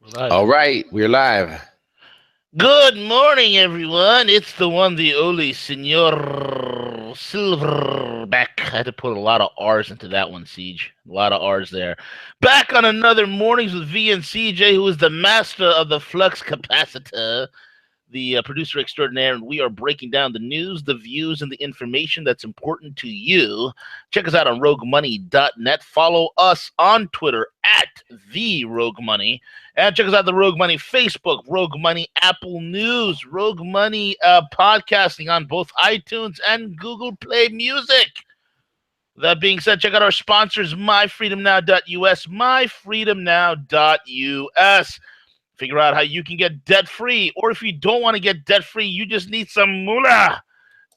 We're live. All right, we're live. Good morning, everyone. It's the one, the only Senor Silverback. I had to put a lot of R's into that one, Siege. A lot of R's there. Back on another Mornings with V and CJ, who is the master of the flux capacitor, the producer extraordinaire, and we are breaking down the news, the views, and the information that's important to you. Check us out on roguemoney.net. Follow us on Twitter at the Rogue Money. And check us out the Rogue Money Facebook, Rogue Money Apple News, Rogue Money podcasting on both iTunes and Google Play Music. That being said, check out our sponsors, myfreedomnow.us, myfreedomnow.us. Figure out how you can get debt free, or if you don't want to get debt free, you just need some moolah.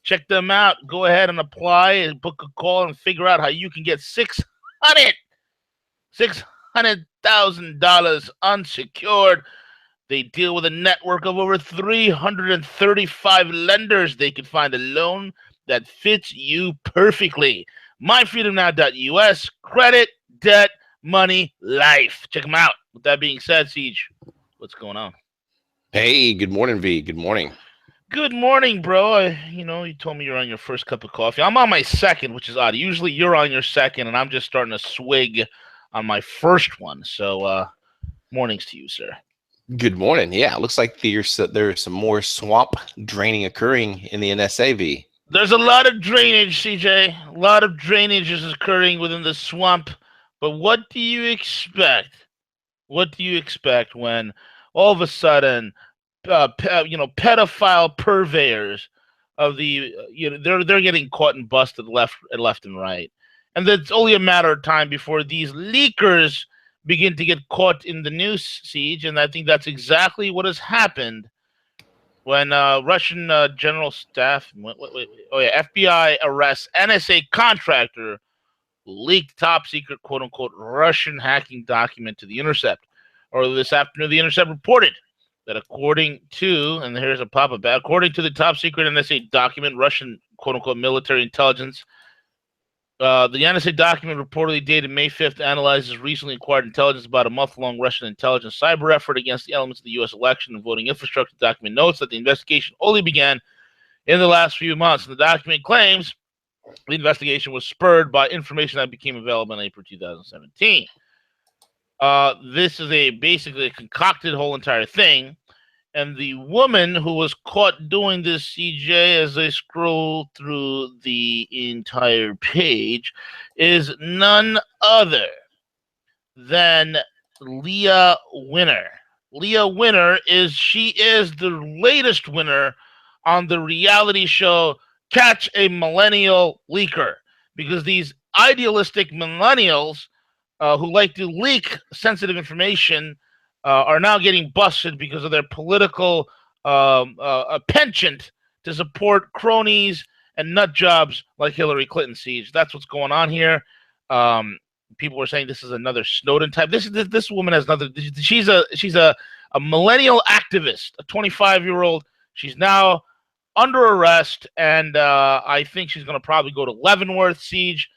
Check them out. Go ahead and apply and book a call and figure out how you can get $600,000 unsecured. They deal with a network of over 335 lenders. They can find a loan that fits you perfectly. MyFreedomNow.us, credit, debt, money, life. Check them out. With that being said, Siege, what's going on? Hey, good morning, V. Good morning. Good morning, bro. You told me you're on your first cup of coffee. I'm on my second, which is odd. Usually you're on your second, and I'm just starting to swig on my first one. So, mornings to you, sir. Good morning. Yeah, it looks like there's some more swamp draining occurring in the NSA, V. There's a lot of drainage, CJ. A lot of drainage is occurring within the swamp. But what do you expect? What do you expect when all of a sudden, pedophile purveyors of the, they're getting caught and busted left and right, and it's only a matter of time before these leakers begin to get caught in the news, Siege, and I think that's exactly what has happened when Russian general staff, FBI arrests NSA contractor who leaked top secret quote unquote Russian hacking document to The Intercept. Earlier this afternoon, The Intercept reported that according to, and here's a pop-up, according to the top secret NSA document, Russian quote unquote military intelligence, the NSA document reportedly dated May 5th analyzes recently acquired intelligence about a month-long Russian intelligence cyber effort against the elements of the U.S. election and voting infrastructure. The document notes that the investigation only began in the last few months, and the document claims the investigation was spurred by information that became available in April 2017. This is basically a concocted whole entire thing. And the woman who was caught doing this, CJ, as I scroll through the entire page, is none other than Leah Winner. Leah Winner is the latest winner on the reality show Catch a Millennial Leaker, because these idealistic millennials who like to leak sensitive information are now getting busted because of their political penchant to support cronies and nut jobs like Hillary Clinton. Siege. That's what's going on here. People were saying this is another Snowden type. This woman has another. She's a millennial activist, a 25-year-old. She's now under arrest, and I think she's going to probably go to Leavenworth. Siege.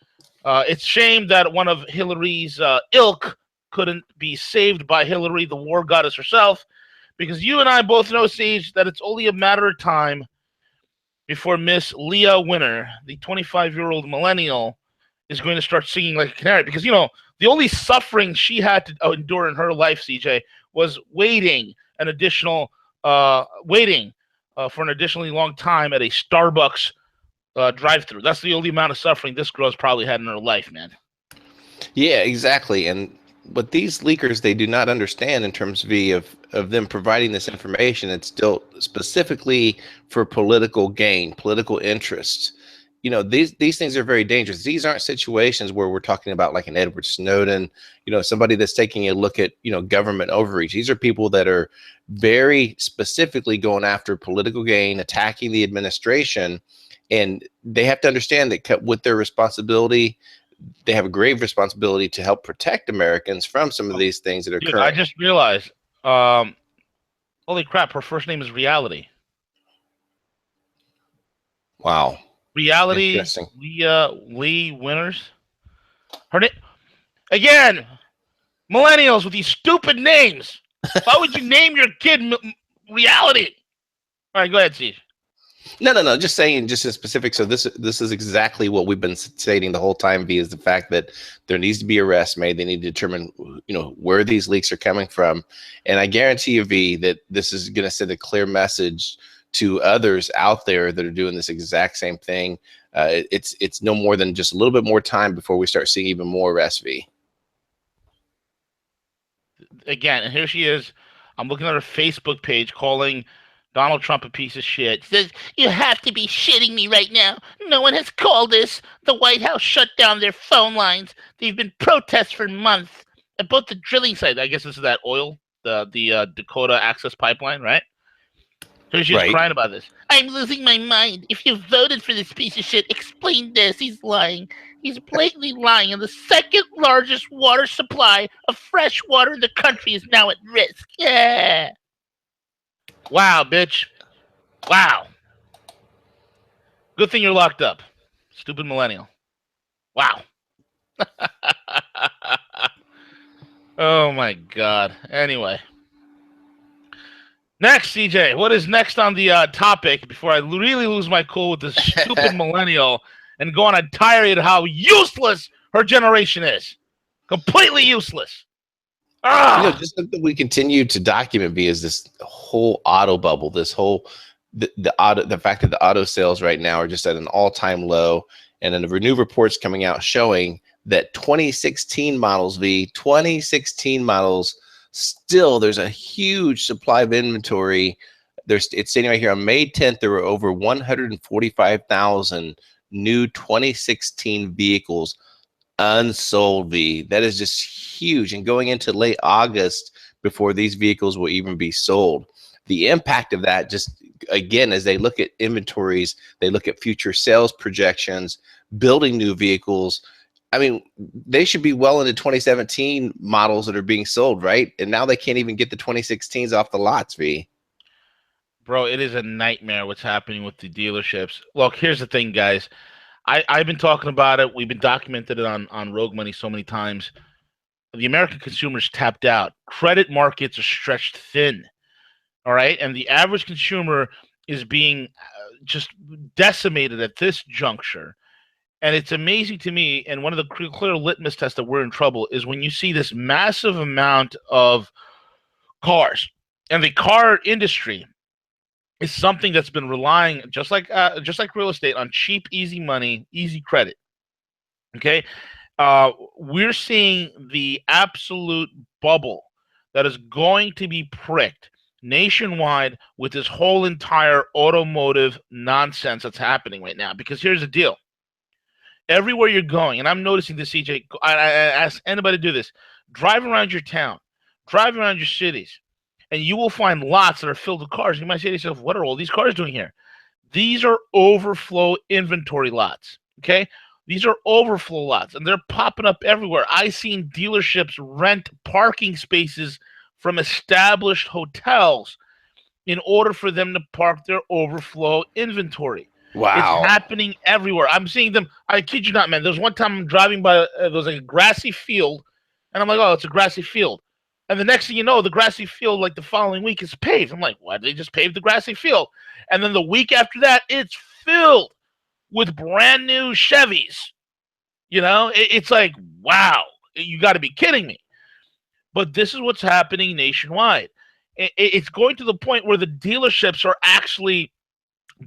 It's shame that one of Hillary's ilk couldn't be saved by Hillary, the war goddess herself, because you and I both know, Siege, that it's only a matter of time before Miss Leah Winner, the 25-year-old millennial, is going to start singing like a canary. Because, the only suffering she had to endure in her life, CJ, was waiting for an additionally long time at a Starbucks drive-through. That's the only amount of suffering this girl's probably had in her life, man. Yeah, exactly. And what these leakers, they do not understand in terms of them providing this information, it's still specifically for political gain, political interest. These things are very dangerous. These aren't situations where we're talking about like an Edward Snowden, somebody that's taking a look at, government overreach. These are people that are very specifically going after political gain, attacking the administration, and they have to understand that with their responsibility, they have a grave responsibility to help protect Americans from some of these things that are occurring. I just realized, holy crap, her first name is Reality. Wow. Reality, Lee Winners. Her name, again, millennials with these stupid names. Why would you name your kid reality? All right, go ahead, Steve. No. Just saying, just in specific. So this is exactly what we've been stating the whole time. V is the fact that there needs to be arrests made. They need to determine, where these leaks are coming from, and I guarantee you, V, that this is going to send a clear message to others out there that are doing this exact same thing. It's no more than just a little bit more time before we start seeing even more arrests, V. Again, and here she is. I'm looking at her Facebook page calling Donald Trump a piece of shit. Says, "You have to be shitting me right now. No one has called us. The White House shut down their phone lines. They've been protests for months at both the drilling sites." I guess this is that oil, the Dakota Access Pipeline, right? So she's Right. crying about this. "I'm losing my mind. If you voted for this piece of shit, explain this. He's lying. He's blatantly lying. And the second largest water supply of fresh water in the country is now at risk." Yeah. Wow, bitch. Wow. Good thing you're locked up. Stupid millennial. Wow. Oh my God. Anyway. Next, CJ, what is next on the topic before I really lose my cool with this stupid millennial and go on a tirade of how useless her generation is? Completely useless. Just something we continue to document is this whole auto bubble, this whole the fact that the auto sales right now are just at an all-time low, and then the new reports coming out showing that 2016 models, 2016 models, still there's a huge supply of inventory. It's stating right here on May 10th there were over 145,000 new 2016 vehicles unsold. That is just huge, and going into late August before these vehicles will even be sold. The impact of that, just again, as they look at inventories, they look at future sales projections, building new vehicles. I mean, they should be well into 2017 models that are being sold, right? And now they can't even get the 2016s off the lots, V. Bro, it is a nightmare what's happening with the dealerships. Look, here's the thing, guys. I've been talking about it. We've been documented it on Rogue Money so many times. The American consumer's tapped out. Credit markets are stretched thin. All right. And the average consumer is being just decimated at this juncture. And it's amazing to me. And one of the clear litmus tests that we're in trouble is when you see this massive amount of cars, and the car industry is something that's been relying just like real estate on cheap, easy money, easy credit. Okay. We're seeing the absolute bubble that is going to be pricked nationwide with this whole entire automotive nonsense that's happening right now. Because here's the deal. Everywhere you're going, and I'm noticing this, CJ, I ask anybody to do this. Drive around your town, drive around your cities, and you will find lots that are filled with cars. You might say to yourself, what are all these cars doing here? These are overflow inventory lots, okay? These are overflow lots, and they're popping up everywhere. I've seen dealerships rent parking spaces from established hotels in order for them to park their overflow inventory. It's Wow. happening everywhere. I'm seeing them. I kid you not, man. There was one time I'm driving by, there was like a grassy field, and I'm like, oh, it's a grassy field. And the next thing you know, the grassy field, like the following week, is paved. I'm like, why did they just pave the grassy field? And then the week after that, it's filled with brand new Chevys. It's like, wow, you got to be kidding me. But this is what's happening nationwide. It's going to the point where the dealerships are actually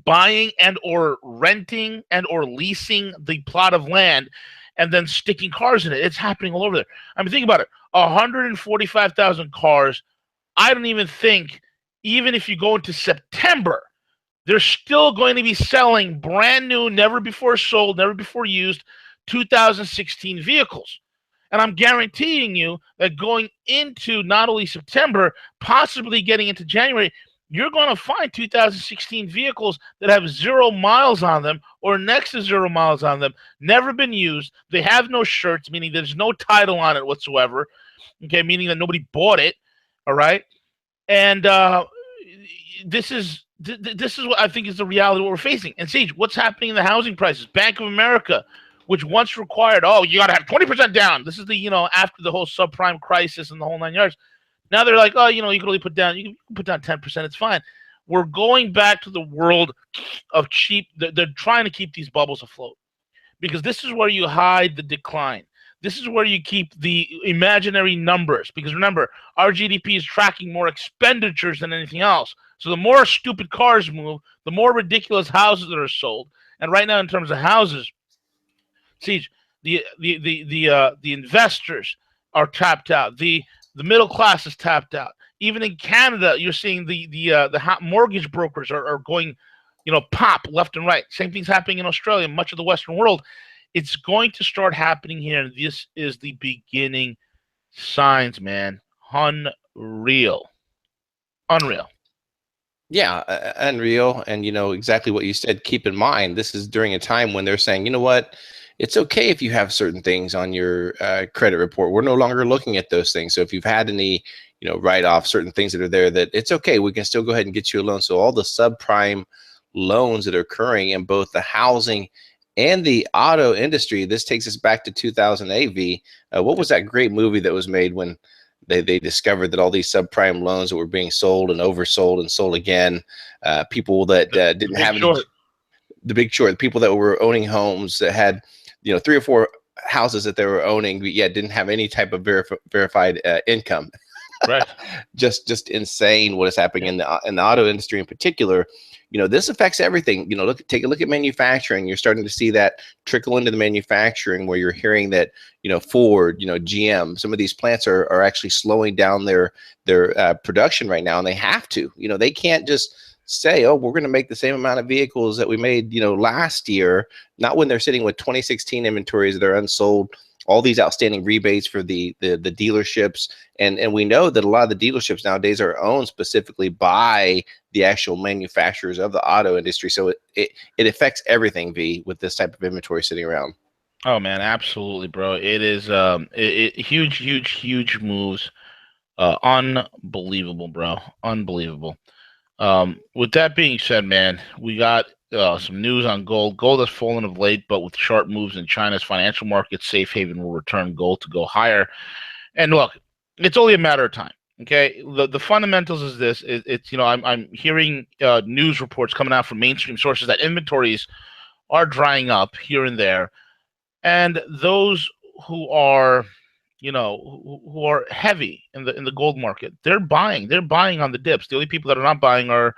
buying and or renting and or leasing the plot of land and then sticking cars in it. It's happening all over there. I mean, think about it. 145,000 cars. I don't even think, even if you go into September, they're still going to be selling brand new, never before sold, never before used 2016 vehicles. And I'm guaranteeing you that going into not only September, possibly getting into January, you're going to find 2016 vehicles that have 0 miles on them or next to 0 miles on them, never been used. They have no shirts, meaning there's no title on it whatsoever. Okay, meaning that nobody bought it. All right, and this is what I think is the reality of what we're facing. And Siege, what's happening in the housing prices? Bank of America, which once required, you got to have 20% down. This is the after the whole subprime crisis and the whole 9 yards. Now they're like, oh, you can only you can put down 10%. It's fine. We're going back to the world of cheap. They're trying to keep these bubbles afloat because this is where you hide the decline. This is where you keep the imaginary numbers. Because remember, our GDP is tracking more expenditures than anything else. So the more stupid cars move, the more ridiculous houses that are sold. And right now, in terms of houses, Siege, the investors are tapped out. The middle class is tapped out. Even in Canada, you're seeing the mortgage brokers are going, pop left and right. Same thing's happening in Australia, much of the Western world. It's going to start happening here, and this is the beginning signs, man. Unreal, unreal. Yeah, unreal. And exactly what you said. Keep in mind, this is during a time when they're saying, you know what, it's okay if you have certain things on your credit report. We're no longer looking at those things. So if you've had any, write off certain things that are there, that it's okay. We can still go ahead and get you a loan. So all the subprime loans that are occurring in both the housing and the auto industry. This takes us back to 2000 AV. What was that great movie that was made when they discovered that all these subprime loans that were being sold and oversold and sold again, people that didn't have any, the Big Short, people that were owning homes that had, 3 or 4 houses that they were owning, but yet didn't have any type of verified income. Right. just insane what is happening in the auto industry in particular. This affects everything. Take a look at manufacturing. You're starting to see that trickle into the manufacturing, where you're hearing that, Ford, GM, some of these plants are actually slowing down their production right now, and they have to. They can't just say, oh, we're going to make the same amount of vehicles that we made, last year, not when they're sitting with 2016 inventories that are unsold, all these outstanding rebates for the dealerships. And we know that a lot of the dealerships nowadays are owned specifically by the actual manufacturers of the auto industry. So it affects everything, V, with this type of inventory sitting around. Oh man, absolutely, bro. It is huge, huge, huge moves. Unbelievable, bro. Unbelievable. With that being said, man, we got some news on gold. Gold has fallen of late, but with sharp moves in China's financial markets, safe haven will return gold to go higher. And look, it's only a matter of time. Okay, the fundamentals is this. It's I'm hearing news reports coming out from mainstream sources that inventories are drying up here and there, and those who are who are heavy in the gold market, they're buying on the dips. The only people that are not buying are,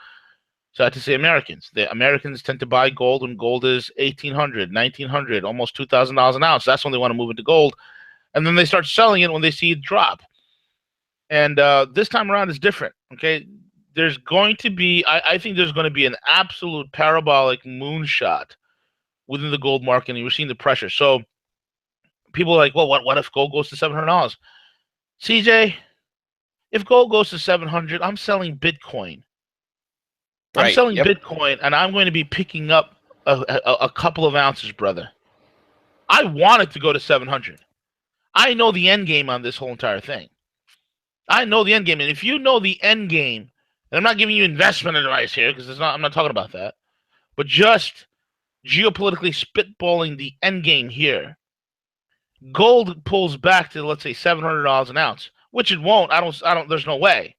sad to say, Americans. The Americans tend to buy gold when gold is 1,800, 1,900, almost $2,000 an ounce. That's when they want to move into gold, and then they start selling it when they see it drop. And this time around is different. Okay, there's going to be, I think there's going to be an absolute parabolic moonshot within the gold market, and you're seeing the pressure. So people are like, well, what if gold goes to $700? CJ, if gold goes to 700, I'm selling Bitcoin. I'm Right. selling Yep. Bitcoin, and I'm going to be picking up a couple of ounces, brother. I want it to go to 700. I know the end game on this whole entire thing. I know the end game, and if you know the end game, and I'm not giving you investment advice here because I'm not talking about that, but just geopolitically spitballing the end game here. Gold pulls back to, let's say, $700 an ounce, which it won't. I don't. There's no way.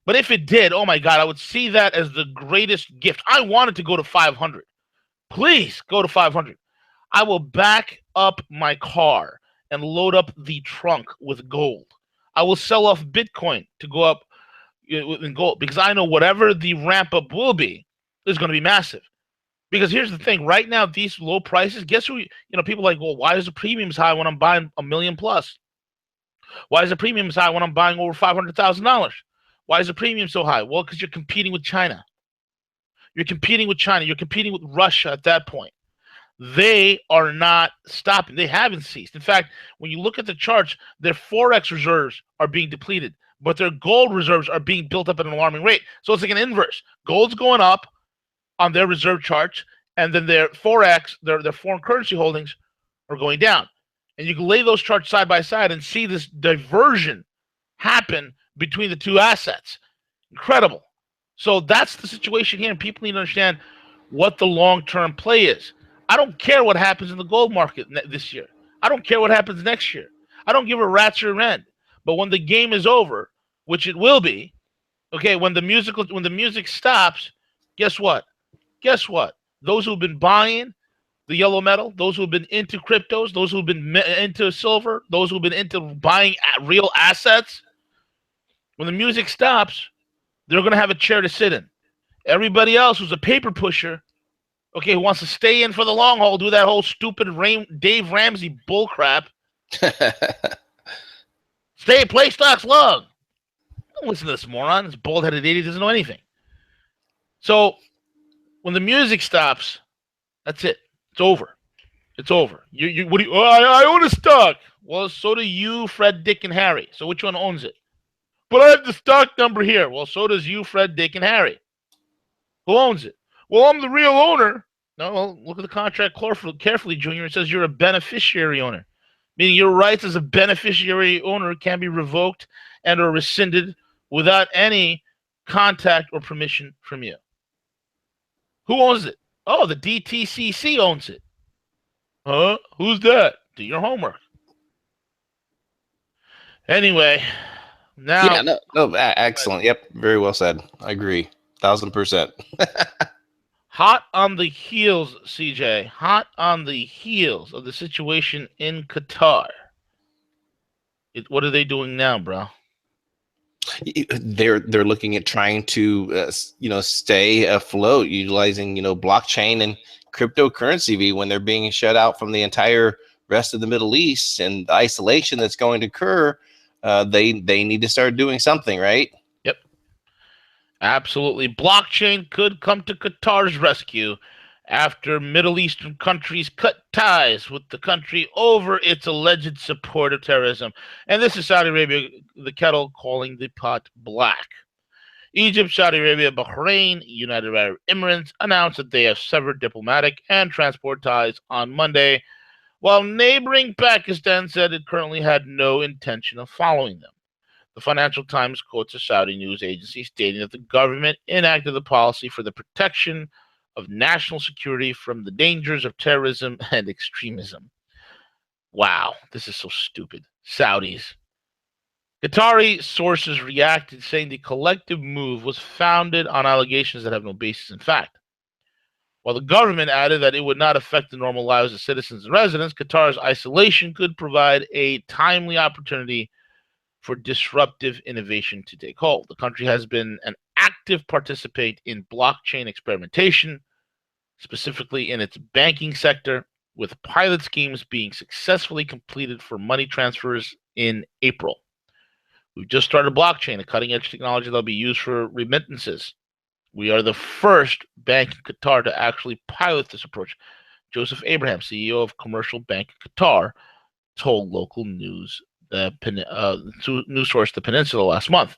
But if it did, oh my God, I would see that as the greatest gift. I wanted to go to 500. Please go to 500. I will back up my car and load up the trunk with gold. I will sell off Bitcoin to go up in gold because I know whatever the ramp up will be is going to be massive. Because here's the thing: right now, these low prices. Guess who? People are like, well, why is the premiums high when I'm buying a million plus? Why is the premiums high when I'm buying over $500,000? Why is the premium so high? Well, because you're competing with China. You're competing with China. You're competing with Russia at that point. They are not stopping. They haven't ceased. In fact, when you look at the charts, their Forex reserves are being depleted, but their gold reserves are being built up at an alarming rate. So it's like an inverse. Gold's going up on their reserve charts, and then their Forex, their foreign currency holdings, are going down. And you can lay those charts side by side and see this diversion happen between the two assets. Incredible. So that's the situation here, and people need to understand what the long-term play is. I don't care what happens in the gold market this year. I don't care what happens next year. I don't give a rat's rear end. But when the game is over, which it will be. Okay, when the music stops, guess what? Guess what? Those who've been buying the yellow metal, those who've been into cryptos, those who've been into silver, those who've been into buying real assets, when the music stops, they're going to have a chair to sit in. Everybody else who's a paper pusher, okay, who wants to stay in for the long haul, do that whole stupid Dave Ramsey bullcrap, play stocks long. Don't listen to this moron. This bald-headed idiot doesn't know anything. So when the music stops, that's it. It's over. It's over. What do you? Oh, I own a stock. Well, so do you, Fred, Dick, and Harry. So which one owns it? But I have the stock number here. Well, so does you, Fred, Dick, and Harry. Who owns it? Well, I'm the real owner. No, well, look at the contract carefully, Junior. It says you're a beneficiary owner, meaning your rights as a beneficiary owner can be revoked and or rescinded without any contact or permission from you. Who owns it? Oh, the DTCC owns it. Huh? Who's that? Do your homework. Anyway, now. Yeah, no, excellent. Yep, very well said. I agree, 1,000%. Hot on the heels, CJ. Hot on the heels of the situation in Qatar. What are they doing now, bro? They're looking at trying to stay afloat, utilizing blockchain and cryptocurrency when they're being shut out from the entire rest of the Middle East and the isolation that's going to occur. They need to start doing something, right? Yep, absolutely. Blockchain could come to Qatar's rescue after Middle Eastern countries cut ties with the country over its alleged support of terrorism. And this is Saudi Arabia, the kettle calling the pot black. Egypt, Saudi Arabia, Bahrain, United Arab Emirates announced that they have severed diplomatic and transport ties on Monday, while neighboring Pakistan said it currently had no intention of following them. The Financial Times quotes a Saudi news agency stating that the government enacted the policy for the protection of national security from the dangers of terrorism and extremism. Wow, this is so stupid. Saudis. Qatari sources reacted, saying the collective move was founded on allegations that have no basis in fact. While the government added that it would not affect the normal lives of citizens and residents, Qatar's isolation could provide a timely opportunity for disruptive innovation to take hold. The country has been an active participant in blockchain experimentation, specifically in its banking sector, with pilot schemes being successfully completed for money transfers in April. We've just started blockchain, a cutting-edge technology that will be used for remittances. We are the first bank in Qatar to actually pilot this approach. Joseph Abraham, CEO of Commercial Bank Qatar, told local news source The Peninsula last month.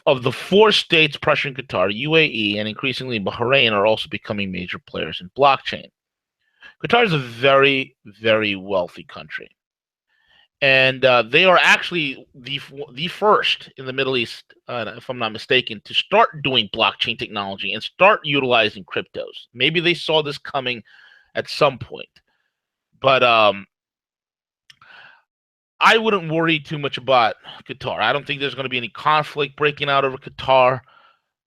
Of the 4 states pressuring Qatar, UAE and increasingly Bahrain are also becoming major players in blockchain. Qatar is a very, very wealthy country. And they are actually the first in the Middle East, if I'm not mistaken, to start doing blockchain technology and start utilizing cryptos. Maybe they saw this coming at some point. But I wouldn't worry too much about Qatar. I don't think there's going to be any conflict breaking out over Qatar.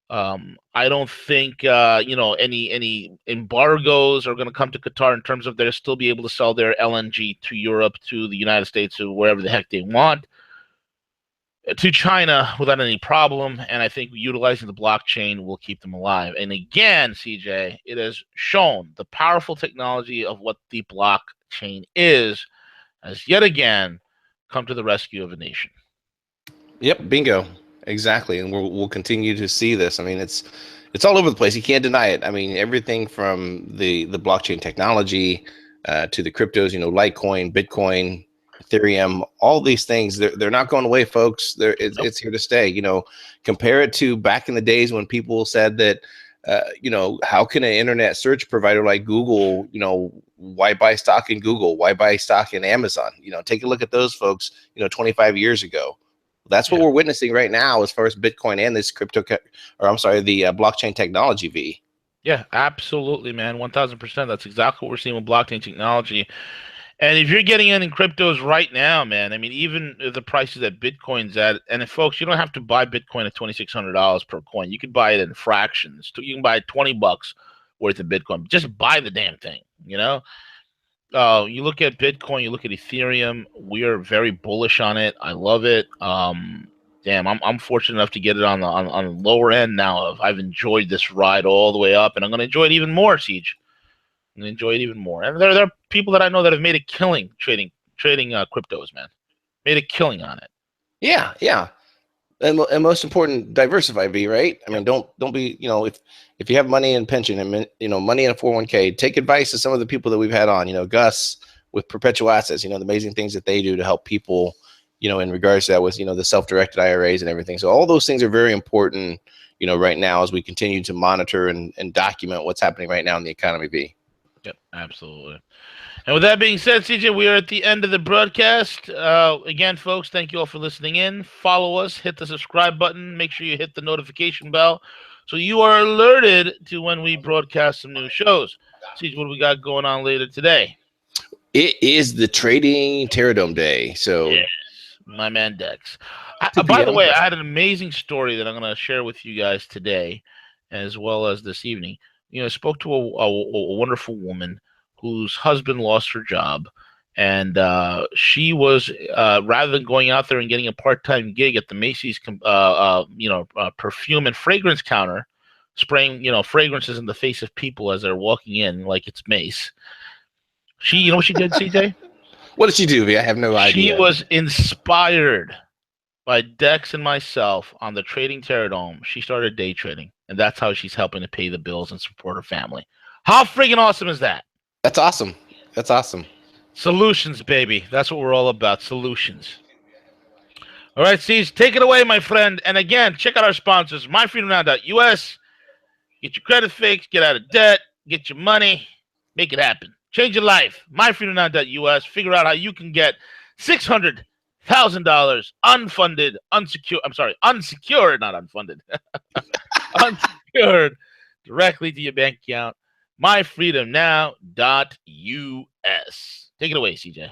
I don't think any embargoes are going to come to Qatar in terms of they'll still be able to sell their LNG to Europe, to the United States, or wherever the heck they want, to China without any problem. And I think utilizing the blockchain will keep them alive. And again, CJ, it has shown the powerful technology of what the blockchain is, has yet again come to the rescue of a nation. Yep, bingo. Exactly, and we'll continue to see this. I mean, it's all over the place. You can't deny it. I mean, everything from the blockchain technology to the cryptos, Litecoin, Bitcoin, Ethereum, all these things, they're not going away, folks. It's here to stay. Compare it to back in the days when people said that, how can an internet search provider like Google, why buy stock in Google? Why buy stock in Amazon? Take a look at those folks, 25 years ago. That's what we're witnessing right now as far as Bitcoin and this the blockchain technology, V. Yeah, absolutely, man. 1,000%. That's exactly what we're seeing with blockchain technology. And if you're getting in cryptos right now, man, I mean, even the prices that Bitcoin's at, and if, folks, you don't have to buy Bitcoin at $2,600 per coin. You could buy it in fractions. You can buy $20 worth of Bitcoin. Just buy the damn thing. You know, you look at Bitcoin, you look at Ethereum. We are very bullish on it. I love it. Damn, I'm fortunate enough to get it on the lower end now. I've enjoyed this ride all the way up, and I'm going to enjoy it even more, Siege. And enjoy it even more. And there are people that I know that have made a killing trading cryptos, man. Made a killing on it. Yeah, yeah. And most important, diversify, V, right? I mean, don't be, if you have money in pension and, money in a 401k, take advice of some of the people that we've had on, Gus with perpetual assets, the amazing things that they do to help people, in regards to that with, the self-directed IRAs and everything. So all those things are very important, right now as we continue to monitor and document what's happening right now in the economy, V. Yep, absolutely. And with that being said, CJ, we are at the end of the broadcast. Again, folks, thank you all for listening in. Follow us, hit the subscribe button, make sure you hit the notification bell so you are alerted to when we broadcast some new shows. CJ, what do we got going on later today? It is the Trading Terradome Day. So, yes, my man Dex. 2 By the p.m. way, I had an amazing story that I'm going to share with you guys today, as well as this evening. I spoke to a wonderful woman whose husband lost her job, and she was rather than going out there and getting a part-time gig at the Macy's, perfume and fragrance counter, spraying fragrances in the face of people as they're walking in like it's Mace. You know what she did, CJ? What did she do, V? I have no idea. She was inspired by Dex and myself on the Trading Terradome. She started day trading, and that's how she's helping to pay the bills and support her family. How freaking awesome is that? That's awesome. That's awesome. Solutions, baby. That's what we're all about. Solutions. All right, C's, take it away, my friend. And again, check out our sponsors, myfreedomnow.us. Get your credit fixed, get out of debt, get your money, make it happen. Change your life. myfreedomnow.us. Figure out how you can get $600,000 unfunded, unsecured, not unfunded, unsecured, directly to your bank account. myfreedomnow.us. Take it away, CJ.